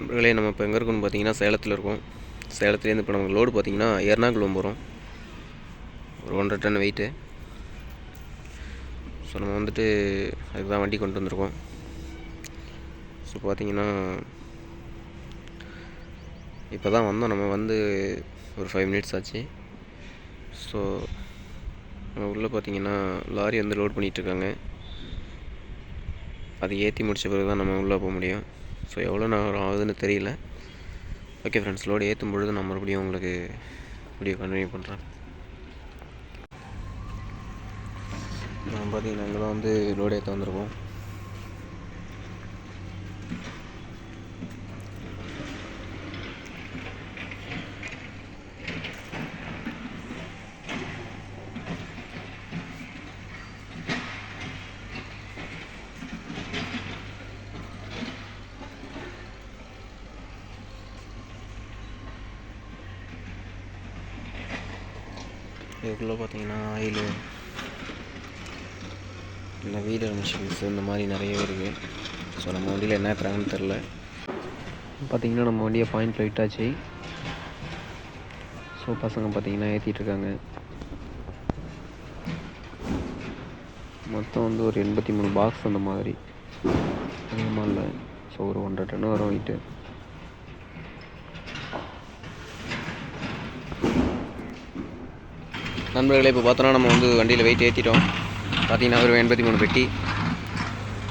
நண்பர்களே, நம்ம இப்போ எங்கே இருக்கோம்னு பார்த்தீங்கன்னா சேலத்தில் இருக்கோம். சேலத்துலேருந்து இப்போ நமக்கு லோடு பார்த்தீங்கன்னா எர்ணாகுளம் போகிறோம். ஒரு 1.5 டன் வெயிட்டு. ஸோ நம்ம வந்துட்டு அதுதான் வண்டி கொண்டு வந்திருக்கோம். ஸோ பார்த்தீங்கன்னா இப்போ தான் வந்தோம். நம்ம வந்து ஒரு 5 மினிட்ஸ் ஆச்சு. ஸோ நம்ம உள்ளே பார்த்தீங்கன்னா லாரி வந்து லோட் பண்ணிகிட்ருக்காங்க. அது ஏற்றி முடித்த பிறகு தான் நம்ம உள்ளே போக முடியும். ஸோ எவ்வளோ நேரம் ஆகுதுன்னு தெரியல. ஓகே ஃப்ரெண்ட்ஸ், லோடு ஏற்றும் பொழுது நான் மறுபடியும் உங்களுக்கு வீடியோ கண்டினியூ பண்ணுறேன். நான் பார்த்தீங்கன்னா இங்கே தான் வந்து லோடு ஏற்ற வந்திருக்கோம். இதுக்குள்ளே பார்த்தீங்கன்னா ஆயிலு, இந்த வீலர் மிஷின்ஸ் இந்த மாதிரி நிறைய இருக்குது. ஸோ நம்ம வண்டியில் என்ன ஏற்றுறாங்கன்னு தெரில. பார்த்திங்கன்னா நம்ம வண்டியை பாயிண்டில் விட்டாச்சு. ஸோ பசங்க பார்த்திங்கன்னா ஏற்றிட்டுருக்காங்க. மொத்தம் வந்து ஒரு 83 பாக்ஸ் அந்த மாதிரி, அதிகமாக இல்லை. ஸோ ஒரு 1.5 டன் வரும் வெயிட்டு. நண்பர்களே, இப்போ பார்த்தோன்னா நம்ம வந்து வண்டியில் வெயிட் ஏற்றிட்டோம். பார்த்திங்கன்னா ஒரு 83 பெட்டி.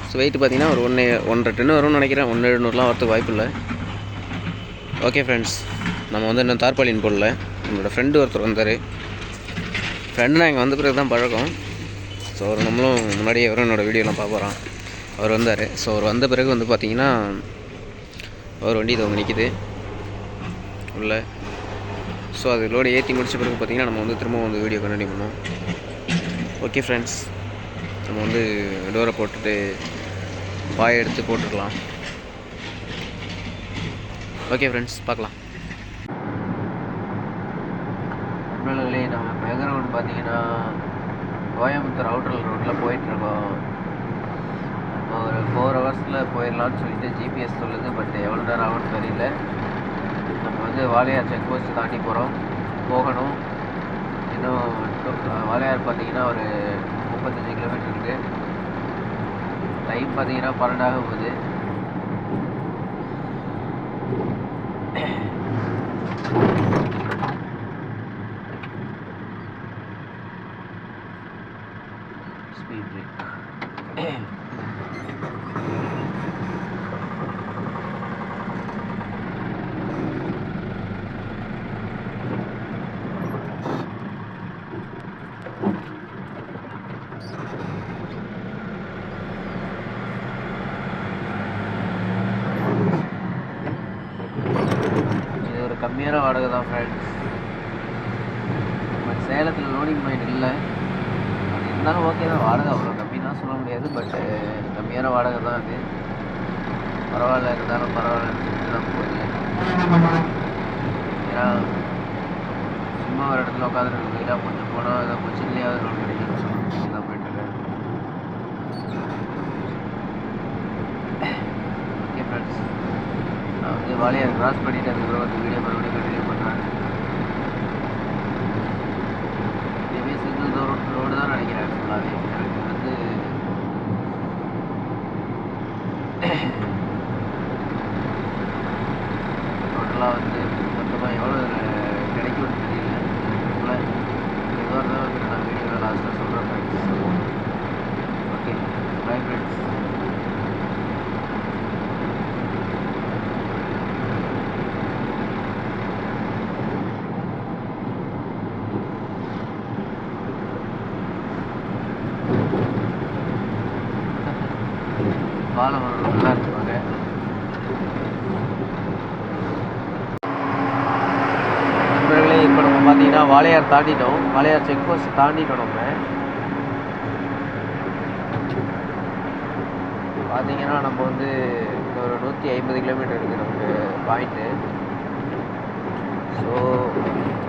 ஸோ வெயிட்டு பார்த்திங்கன்னா ஒரு 1.5 டன் வரும்னு நினைக்கிறேன். 1.700 வரத்துக்கு வாய்ப்பு இல்லை. ஓகே ஃப்ரெண்ட்ஸ், நம்ம வந்து இன்னும் தார்பாலின் போடல. என்னோடய ஃப்ரெண்டு ஒருத்தர் வந்தார். ஃப்ரெண்டுனா இங்கே வந்த பிறகு தான் பழக்கம். ஸோ அவர் நம்மளும் முன்னாடியே வரும் என்னோடய வீடியோலாம் பார்க்குறோம். அவர் வந்தார். ஸோ அவர் வந்த பிறகு வந்து பார்த்திங்கன்னா அவர் வண்டி இது நிற்கிது உள்ள. ஸோ அது லோடு ஏற்றி முடித்த பிறகு பார்த்திங்கன்னா நம்ம வந்து திரும்ப வந்து வீடியோ கண்டினியூ பண்ணுவோம். ஓகே ஃப்ரெண்ட்ஸ், நம்ம வந்து டோரை போட்டுட்டு பாயை எடுத்து போட்டுக்கலாம். ஓகே ஃப்ரெண்ட்ஸ், பார்க்கலாம். நண்பர்களே, நம்ம பேக்ரவுண்ட் பார்த்தீங்கன்னா கோயம்புத்தூர் அவுட்டர் ரோட்டில் போயிட்டுருக்கோம். ஒரு 4 ஹவர்ஸில் போயிடலான்னு சொல்லிட்டு ஜிபிஎஸ் சொல்லுது. பட் எவ்வளோ நேரம் ஆகும்னு தெரியல. நம்ம வந்து வாளையார் செக் போஸ்ட் தாண்டி போகணும். இன்னும் வாளையார் பார்த்தீங்கன்னா ஒரு 35 கிலோமீட்டர் இருக்குது. டைம் பார்த்தீங்கன்னா 12 ஆக போகுது. Speed break. இது ஒரு கம்மியான வாடகை தான் ஃப்ரெண்ட்ஸ். பட் சேலத்தில் லோடிங் பாயிண்ட் இல்லை. அது இருந்தாலும் ஓகே தான். வாடகை அவ்வளோ கம்மி தான் சொல்ல முடியாது. பட் கம்மியான வாடகை தான் அது. பரவாயில்ல, இருந்தாலும் பரவாயில்லன்னு சொல்லிட்டு தான் போகுது. ஏன்னா சும்மா ஒரு இடத்துல உட்காந்துருக்கு இல்லை, கொஞ்சம் போனால் அதை கொச்சின்லேயாவது லோன் கிடைக்குன்னு சொல்லி தான் போயிட்டுருக்கேன். ஓகே ஃப்ரெண்ட்ஸ், நான் வந்து வாளையார் கிராஸ் பண்ணிவிட்டு அதுக்கப்புறம் வந்து வீடியோ மறுபடியும் கண்டினியூ பண்ணுறேன். இதுவே சிங்கிள் ரோடு தான் நினைக்கிறேன். ஃபுல்லாகவே எனக்கு வந்து டோட்டலாக வந்து மொத்தமாக எவ்வளோ கிடைக்கும்னு தெரியல. எதுவாக இருந்தாலும் வந்து நான் வீடியோவில் லாஸ்ட்டாக சொல்கிறேன் ஃப்ரெண்ட்ஸ். Okay, bye friends. பாலம் நல்லா இருக்குவாங்க. நண்பர்களே, இப்போ நம்ம பார்த்தீங்கன்னா வாளையார் தாண்டிட்டோம். வாளையார் செக் போஸ்ட் தாண்டிட்டோம். நம்ம பார்த்தீங்கன்னா நம்ம வந்து ஒரு 150 கிலோமீட்டர் இருக்குது நமக்கு பாயிண்ட்டு. ஸோ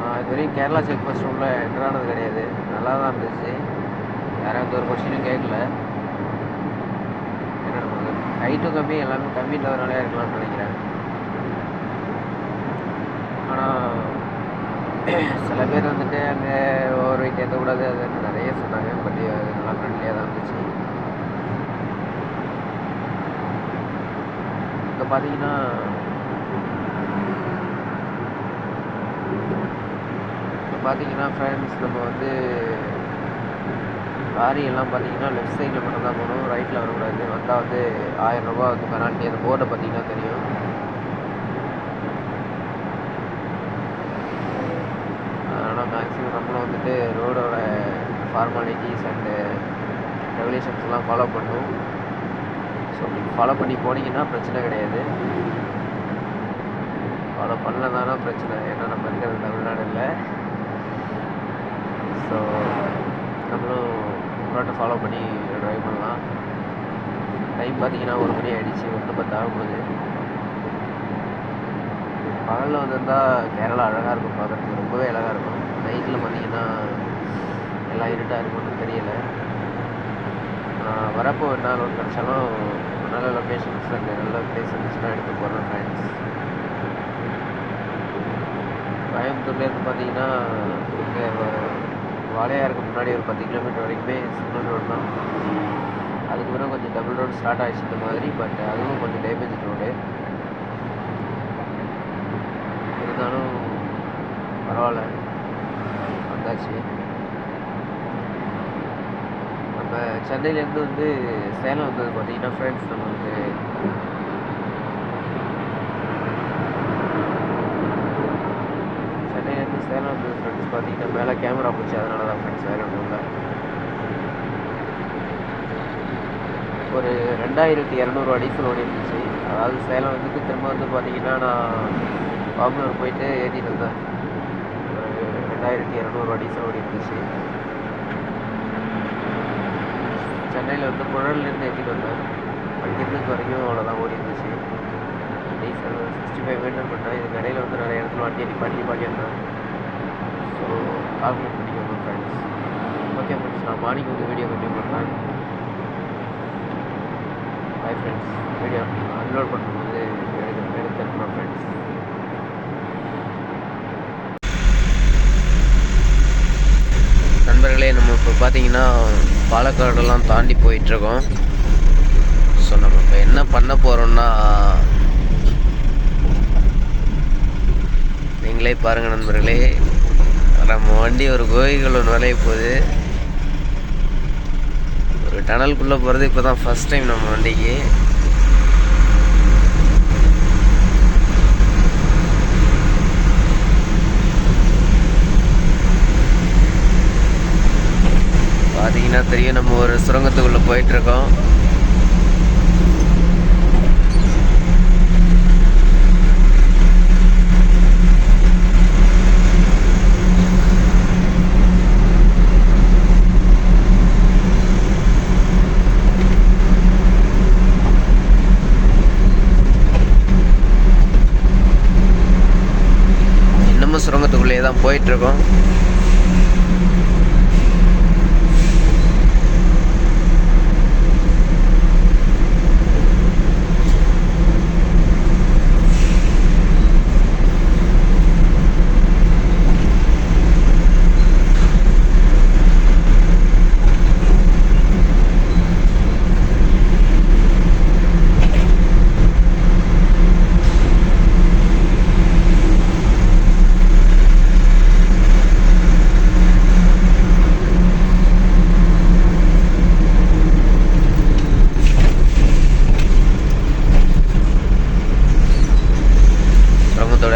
நான் இது வரைக்கும் கேரளா செக் போஸ்ட் உள்ள என்ட்ரானது கிடையாது. நல்லா தான் இருந்துச்சு. யாரும் எந்த ஒரு கொஸ்டினும் கேட்கல. ஹைட்டும் கம்மி, எல்லாமே கம்மி தவிரனாலே இருக்கலாம்னு நினைக்கிறேன். ஆனால் சில பேர் வந்துட்டு அங்கே ஓவர் வெயிட் ஏற்றக்கூடாது அது நிறைய சொன்னாங்க. பட் அது நல்லா ஃப்ரெண்ட்லியாக தான் இருந்துச்சு. இப்போ பார்த்தீங்கன்னா ஃப்ரெண்ட்ஸ் நம்ம வந்து லாரி எல்லாம் பார்த்தீங்கன்னா லெஃப்ட் சைடில் மட்டும் தான் போகணும், ரைட்டில் வரக்கூடாது. வந்தால் வந்து 1000 ரூபா வந்து பெனால்ட்டி. அந்த போர்டை பார்த்தீங்கன்னா தெரியும். அதனால் மேக்ஸிமம் நம்மளும் வந்துட்டு ரோடோட ஃபார்மாலிட்டிஸ் அண்டு ரெகுலேஷன்ஸ்லாம் ஃபாலோ பண்ணும். ஸோ ஃபாலோ பண்ணி போனீங்கன்னா பிரச்சனை கிடையாது. ஃபாலோ பண்ணலதானா பிரச்சனை. ஏன்னா நம்ம இருக்கிறது தமிழ்நாடு இல்லை. ஸோ நம்மளும் ரோட்டை ஃபாலோ பண்ணி ட்ரைவ் பண்ணலாம். டைம் பார்த்தீங்கன்னா 1 மணி ஆகிடுச்சு, 1:10 ஆகும்போது. பகலில் வந்திருந்தால் கேரளா அழகாக இருக்கும், பார்க்குறதுக்கு ரொம்பவே அழகாக இருக்கும். நைட்டில் பார்த்தீங்கன்னா எல்லாம் இருட்டாக இருக்கும்னு தெரியலை. வரப்போ ஒரு நாள் ஒன்று கிடச்சாலும் நல்ல லொக்கேஷன்ஸ் அங்கே நல்ல பிளேஸ் இருந்துச்சுன்னா எடுத்து போகிறேன் ஃப்ரெண்ட்ஸ். கோயம்புத்தூர்லேருந்து பார்த்தீங்கன்னா இங்கே வாழையாருக்கு முன்னாடி ஒரு 10 கிலோமீட்டர் வரைக்குமே சிங்கிள் ரோடு தான். அதுக்கப்புறம் கொஞ்சம் டபுள் ரோடு ஸ்டார்ட் ஆகிடுச்சு இந்த மாதிரி. பட் அதுவும் கொஞ்சம் டேமேஜ் ரோடு. இருந்தாலும் பரவாயில்ல, வந்தாச்சு. நம்ம சென்னையிலேருந்து வந்து சேலம் வந்தது பார்த்தீங்கன்னா ஃப்ரெண்ட்ஸ், நம்ம வந்து சென்னையிலேருந்து சேலம் வந்தது ஃப்ரெண்ட்ஸ் பார்த்தீங்கன்னா மேலே கேமரா போச்சு, அதனால தான் ஃப்ரெண்ட்ஸ் வேறு ஒன்றும் இல்லை. ஒரு 2200 டீசல் ஓடி இருந்துச்சு. அதாவது சேலம் வந்துட்டு திரும்ப வந்து பார்த்தீங்கன்னா நான் பாம்பலூர் போயிட்டு ஏற்றிட்டு இருந்தேன். ஒரு 2200 டீசல் ஓடி இருந்துச்சு. சென்னையில் வந்து புழல்லேருந்து ஏற்றிட்டு வந்தேன். அங்கிருந்து வரைக்கும் அவ்வளோதான் ஓடி இருந்துச்சு. டீசல் 65 மெயின்டைன் பண்ணேன். இதுக்கு இடையில வந்து நிறைய இடத்துல வண்டி நிப்பாட்டி இருந்தேன். ஸோ கால்குலேட் பண்ணிக்கோங்க ஃப்ரெண்ட்ஸ். ஓகே ஃப்ரெண்ட்ஸ், நான் மார்னிங் வந்து வீடியோ கண்டினியூ பண்ணுறேன். Bye friends. வீடியோ அன்லோட் பண்ணும்போது எடுத்துருக்கோம் ஃப்ரெண்ட்ஸ். நண்பர்களே, நம்ம இப்போ பார்த்தீங்கன்னா பாலக்காடெல்லாம் தாண்டி போயிட்டுருக்கோம். ஸோ நம்ம இப்போ என்ன பண்ண போகிறோம்னா நீங்களே பாருங்கள் நண்பர்களே. நம்ம வண்டி ஒரு கோயில்கள் ஒன்று விளைய போகுது. ஒரு டனலுக்குள்ளே போகிறது இப்போ தான் ஃபஸ்ட் டைம் நம்ம வண்டிக்கு. பார்த்தீங்கன்னா தெரியும், நம்ம ஒரு சுரங்கத்துக்குள்ளே போயிட்டுருக்கோம். இன்னமும் சுரங்கத்துக்குள்ளேயே தான் போயிட்டுருக்கோம்.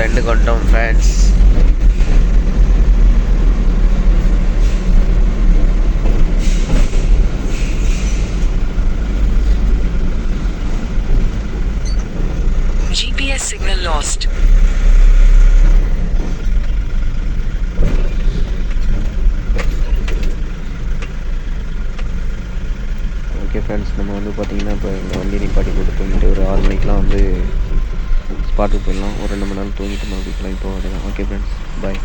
எண்டுக்கு வந்துட்டோம் friends. GPS signal lost. Okay friends, நம்ம வந்து பார்த்திங்கன்னா இப்போ இந்த வண்டி நிப்பாட்டி போட்டு தூங்கிட்டு ஒரு 6 மணிக்கெலாம் வந்து ஸ்பாட்டுக்கு போயிடலாம். ஒரு 2 மணி நேரம் தூங்கிட்டு மறுபடியும் இப்போ அவ்வளோதான். ஓகே ஃப்ரெண்ட்ஸ், பாய்.